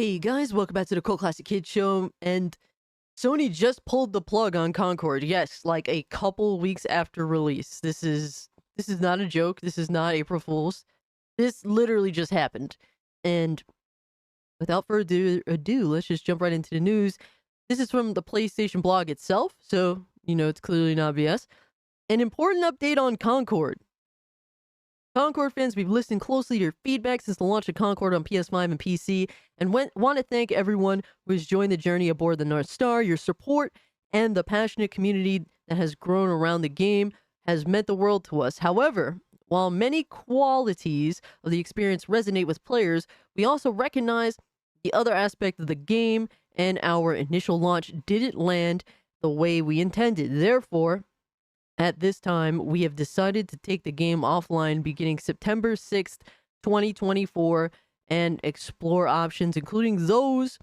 Hey guys, welcome back to the Cult Classic Kids Show. And Sony just pulled the plug on Concord. Yes, like a couple weeks after release. This is not a joke. This is not April Fools. This literally just happened. And without further ado, let's just jump right into the news. This is from the PlayStation blog itself, so you know it's clearly not BS. An important update on Concord. Concord fans, we've listened closely to your feedback since the launch of Concord on PS5 and PC, and want to thank everyone who has joined the journey aboard the North Star. Your support and the passionate community that has grown around the game has meant the world to us. However, while many qualities of the experience resonate with players, we also recognize the other aspect of the game and our initial launch didn't land the way we intended. Therefore, at this time, we have decided to take the game offline beginning September 6th, 2024, and explore options, including those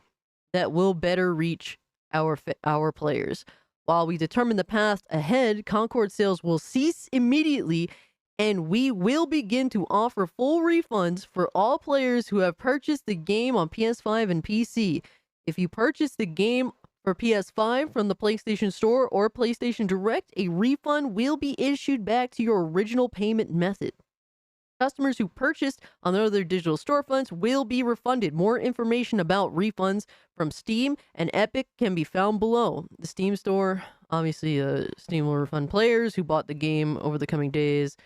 that will better reach our players. While we determine the path ahead, Concord sales will cease immediately, and we will begin to offer full refunds for all players who have purchased the game on PS5 and PC. If you purchase the game for PS5 from the PlayStation Store or PlayStation Direct, a refund will be issued back to your original payment method. Customers who purchased on other digital storefronts will be refunded. More information about refunds from Steam and Epic can be found below. The Steam store, obviously, Steam will refund players who bought the game over the coming days.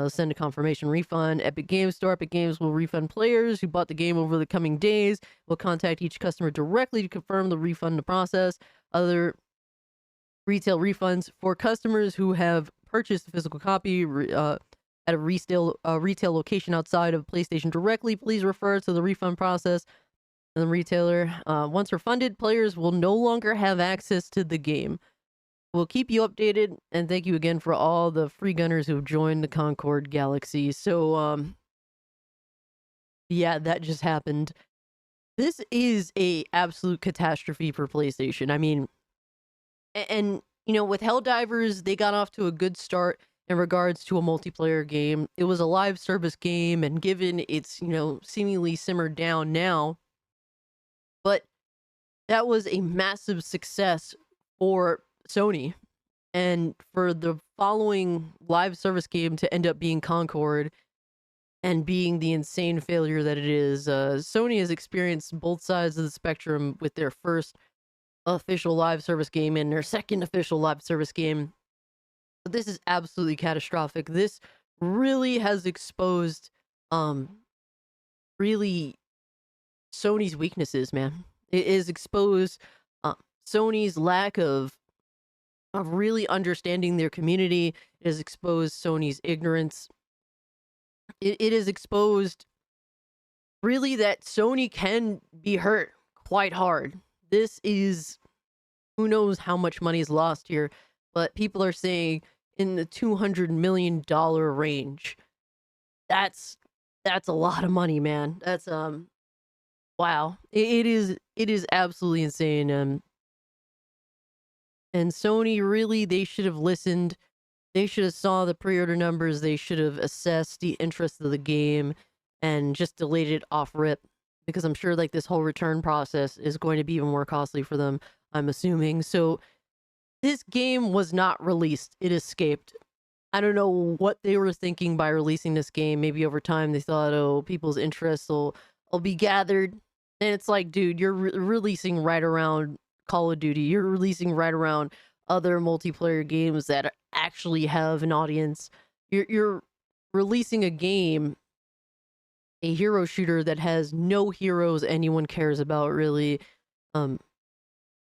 Send a confirmation refund. Epic Games Store. Epic Games will refund players who bought the game over the coming days. Will contact each customer directly to confirm the refund process. Other retail refunds for customers who have purchased a physical copy at a retail location outside of PlayStation directly. Please refer to the refund process and the retailer. Once refunded, players will no longer have access to the game. We'll keep you updated, and thank you again for all the free gunners who've joined the Concord Galaxy. So, yeah, that just happened. This is a absolute catastrophe for PlayStation. I mean, and you know, with Helldivers, they got off to a good start in regards to a multiplayer game. It was a live service game, and given it's, you know, seemingly simmered down now, but that was a massive success for Sony. And for the following live service game to end up being Concord and being the insane failure that it is, Sony has experienced both sides of the spectrum with their first official live service game and their second official live service game. But this is absolutely catastrophic. This really has exposed, really Sony's weaknesses, man. It is exposed Sony's lack of really understanding their community. It has exposed Sony's ignorance. It has exposed really that Sony can be hurt quite hard. This is, who knows how much money is lost here, but people are saying in the $200 million range. That's a lot of money, man. That's wow. It is absolutely insane. And Sony, really, they should have listened. They should have saw the pre-order numbers. They should have assessed the interest of the game and just delayed it off rip, because I'm sure like this whole return process is going to be even more costly for them, I'm assuming. So this game was not released. It escaped. I don't know what they were thinking by releasing this game. Maybe over time they thought, oh, people's interests will be gathered. And it's like, dude, you're releasing right around Call of Duty. You're releasing right around other multiplayer games that actually have an audience. You're releasing a game, a hero shooter that has no heroes anyone cares about, really. When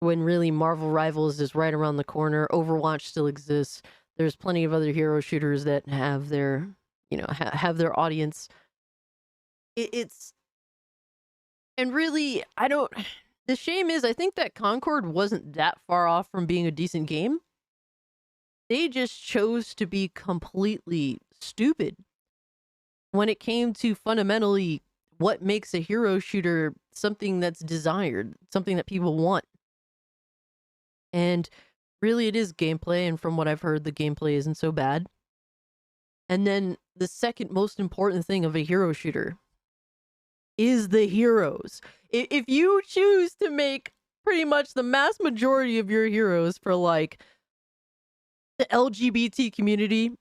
really Marvel Rivals is right around the corner. Overwatch still exists. There's plenty of other hero shooters that have their, you know, have their audience. It's and really, I don't. The shame is, I think that Concord wasn't that far off from being a decent game. They just chose to be completely stupid when it came to fundamentally what makes a hero shooter something that's desired, something that people want. And really, it is gameplay, and from what I've heard, the gameplay isn't so bad. And then the second most important thing of a hero shooter is the heroes. If you choose to make pretty much the mass majority of your heroes for like the LGBT community,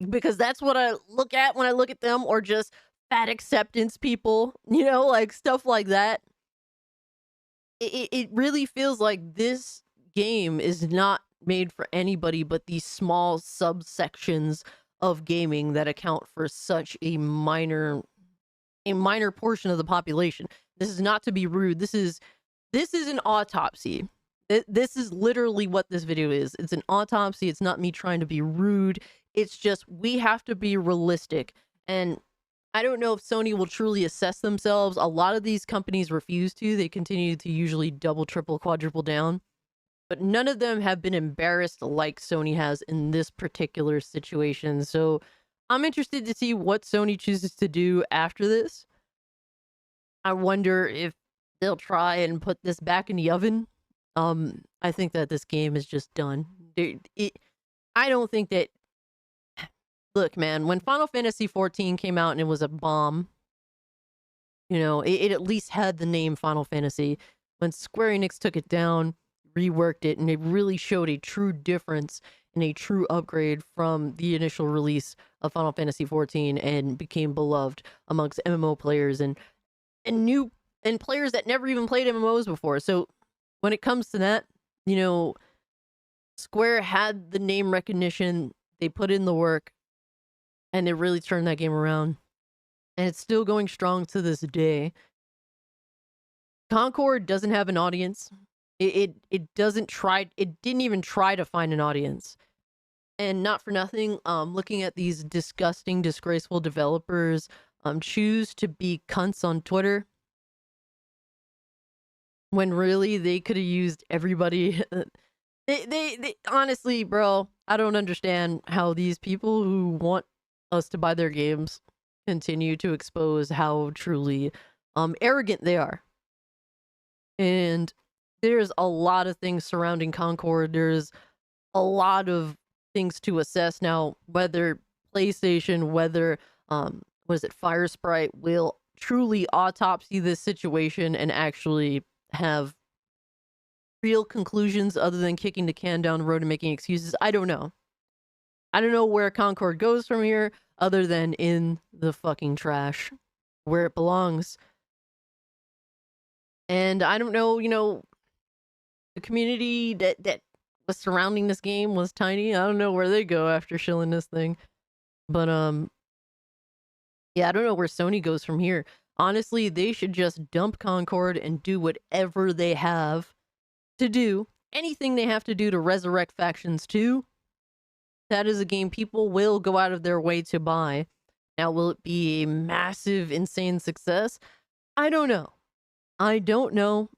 because that's what I look at when I look at them, or just fat acceptance people, like stuff like that. It really feels like this game is not made for anybody but these small subsections of gaming that account for such a minor portion of the population. This is not to be rude. This is an autopsy. This is literally what this video is. It's an autopsy. It's not me trying to be rude. It's just we have to be realistic. And I don't know if Sony will truly assess themselves. A lot of these companies refuse to. They continue to usually double, triple, quadruple down. But none of them have been embarrassed like Sony has in this particular situation. So I'm interested to see what Sony chooses to do after this. I wonder if they'll try and put this back in the oven. I think that this game is just done. I don't think that. Look, man, when Final Fantasy 14 came out and it was a bomb, it at least had the name Final Fantasy. When Square Enix took it down, reworked it, and it really showed a true difference and a true upgrade from the initial release of Final Fantasy 14, and became beloved amongst MMO players and new and players that never even played MMOs before. So when it comes to that, Square had the name recognition, they put in the work, and they really turned that game around. And it's still going strong to this day. Concord doesn't have an audience. It didn't even try to find an audience. And not for nothing, looking at these disgusting, disgraceful developers choose to be cunts on Twitter, when really they could have used everybody. They honestly, bro, I don't understand how these people who want us to buy their games continue to expose how truly arrogant they are. And there's a lot of things surrounding Concord. There's a lot of things to assess now, whether PlayStation, whether was it Firesprite will truly autopsy this situation and actually have real conclusions other than kicking the can down the road and making excuses. I don't know. I don't know where Concord goes from here other than in the fucking trash where it belongs. And I don't know, the community that was surrounding this game was tiny. I don't know where they go after shilling this thing. But yeah, I don't know where Sony goes from here. Honestly, they should just dump Concord and do whatever they have to do. Anything they have to do to resurrect Factions 2. That is a game people will go out of their way to buy. Now, will it be a massive, insane success? I don't know. I don't know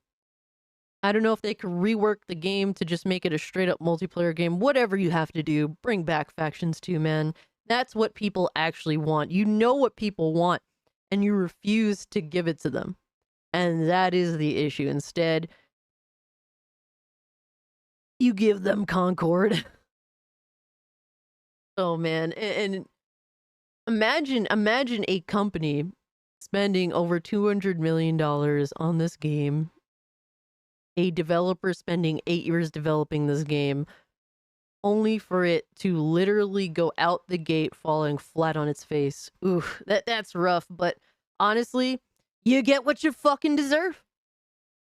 if they could rework the game to just make it a straight-up multiplayer game. Whatever you have to do, bring back Factions 2, man. That's what people actually want. You know what people want, and you refuse to give it to them. And that is the issue. Instead, you give them Concord. Oh, man. And imagine a company spending over $200 million on this game. A developer spending 8 years developing this game, only for it to literally go out the gate falling flat on its face. Ooh, that's rough, but honestly, you get what you fucking deserve.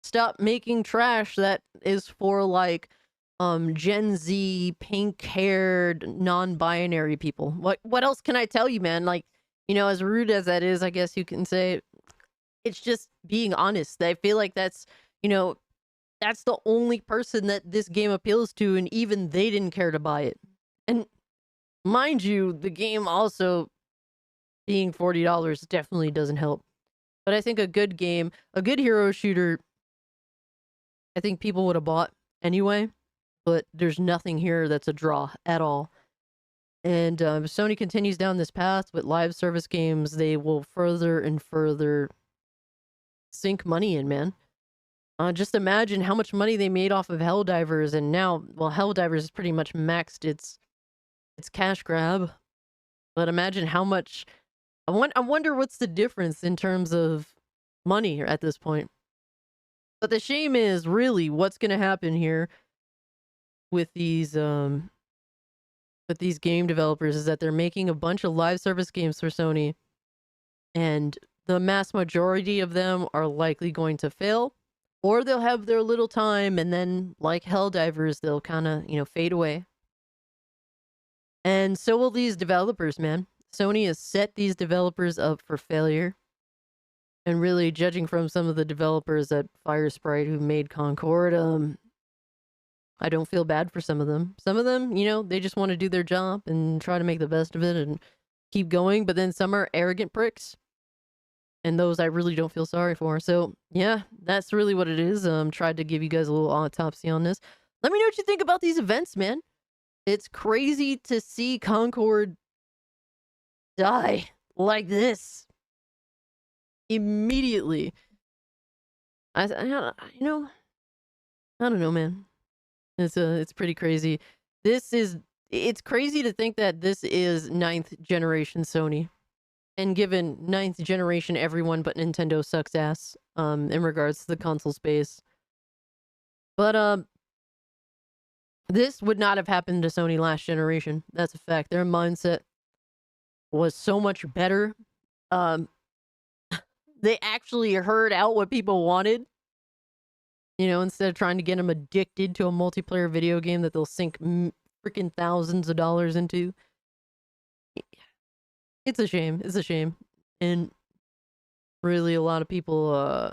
Stop making trash that is for like Gen Z, pink-haired, non-binary people. What else can I tell you, man? Like, as rude as that is, I guess you can say, it's just being honest. I feel like that's the only person that this game appeals to, and even they didn't care to buy it. And mind you, the game also being $40 definitely doesn't help. But I think a good game, a good hero shooter, I think people would have bought anyway. But there's nothing here that's a draw at all. And Sony continues down this path with live service games. They will further and further sink money in, man. Just imagine how much money they made off of Helldivers, and now, well, Helldivers is pretty much maxed its cash grab. But imagine how much. I wonder what's the difference in terms of money at this point. But the shame is really what's going to happen here with these game developers is that they're making a bunch of live service games for Sony, and the mass majority of them are likely going to fail, or they'll have their little time and then, like Helldivers, they'll kind of, fade away. And so will these developers, man. Sony has set these developers up for failure. And really, judging from some of the developers at Firesprite who made Concord, I don't feel bad for some of them. Some of them, they just want to do their job and try to make the best of it and keep going. But then some are arrogant pricks. And those I really don't feel sorry for. So, yeah, that's really what it is. Tried to give you guys a little autopsy on this. Let me know what you think about these events, man. It's crazy to see Concord die like this immediately. I don't know, man. It's pretty crazy. It's crazy to think that this is 9th generation Sony. And given 9th generation, everyone but Nintendo sucks ass in regards to the console space. But this would not have happened to Sony last generation. That's a fact. Their mindset was so much better. They actually heard out what people wanted. Instead of trying to get them addicted to a multiplayer video game that they'll sink freaking thousands of dollars into. It's a shame. It's a shame. And really a lot of people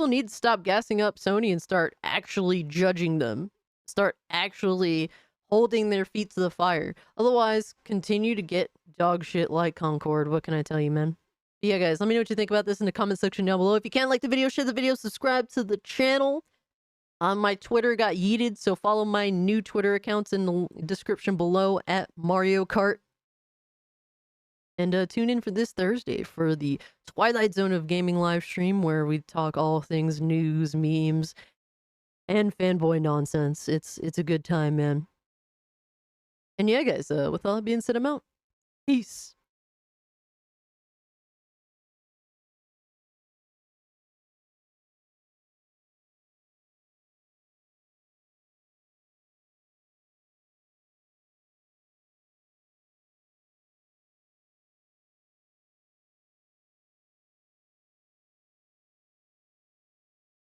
need to stop gassing up Sony and start actually judging them. Start actually holding their feet to the fire. Otherwise, continue to get dog shit like Concord. What can I tell you, man? But yeah, guys, let me know what you think about this in the comment section down below. If you can, like the video, share the video, subscribe to the channel. My Twitter got yeeted, so follow my new Twitter accounts in the description below at Mario Kart. And tune in for this Thursday for the Twilight Zone of Gaming live stream where we talk all things news, memes, and fanboy nonsense. It's a good time, man. And yeah, guys, with all that being said, I'm out. Peace.